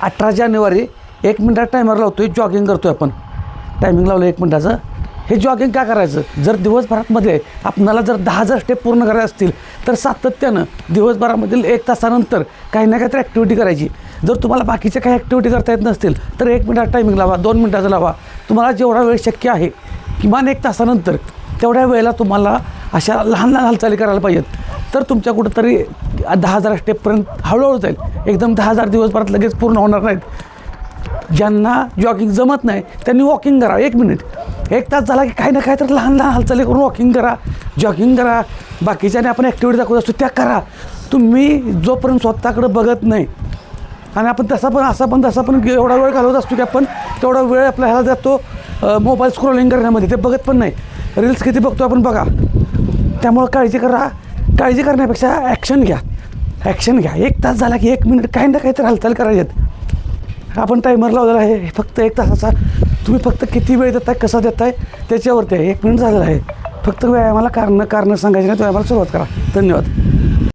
18 जानेवारी 1 मिनिटात टायमर लावतो आहे, जॉगिंग करतो आहे आपण. टायमिंग लावलं 1 मिनिटाचं. हे जॉगिंग काय करायचं, जर दिवसभरामध्ये आपणाला जर 10,000 स्टेप पूर्ण करायचे असतील तर सातत्यानं दिवसभरामधील 1 तासानंतर काही ना काहीतरी ॲक्टिव्हिटी करायची. जर तुम्हाला बाकीच्या काही ॲक्टिव्हिटी करता येत नसतील तर 1 मिनिटात टायमिंग लावा, 2 मिनिटाचं लावा. तुम्हाला जेवढा वेळ शक्य आहे किमान 1 तासानंतर तेवढ्या वेळेला तुम्हाला अशा लहान लहान हालचाली करायला पाहिजेत. तर तुमच्या कुठंतरी 10,000 स्टेपपर्यंत हळूहळू जाईल. एकदम 10,000 दिवसभरात लगेच पूर्ण होणार नाहीत. ज्यांना जॉगिंग जमत नाही त्यांनी वॉकिंग करा. 1 मिनिट, 1 तास झाला की काही ना काही तर लहान लहान हालचाली करून वॉकिंग करा, जॉगिंग करा. बाकीच्याने आपण ॲक्टिव्हिटी दाखवत असतो त्या करा. तुम्ही जोपर्यंत स्वतःकडे बघत नाही आणि आपण तसा पण एवढा वेळ घालवत असतो की आपण तेवढा वेळ आपला ह्याला जातो मोबाईल स्क्रोलिंग करण्यामध्ये, ते बघत पण नाही. रील्स किती बघतो आपण बघा. त्यामुळं काळजी करा. काळजी करण्यापेक्षा ॲक्शन घ्या. 1 तास झाला की 1 मिनिट काही ना काहीतरी हालचाल करायच्यात. आपण टायमर लावलेला आहे फक्त 1 तासाचा. तुम्ही फक्त किती वेळ देताय, कसा देताय त्याच्यावरती आहे. 1 मिनिट झालेला आहे. फक्त व्यायामाला कारणं सांगायची नाही, व्यायामाला सुरुवात करा. धन्यवाद.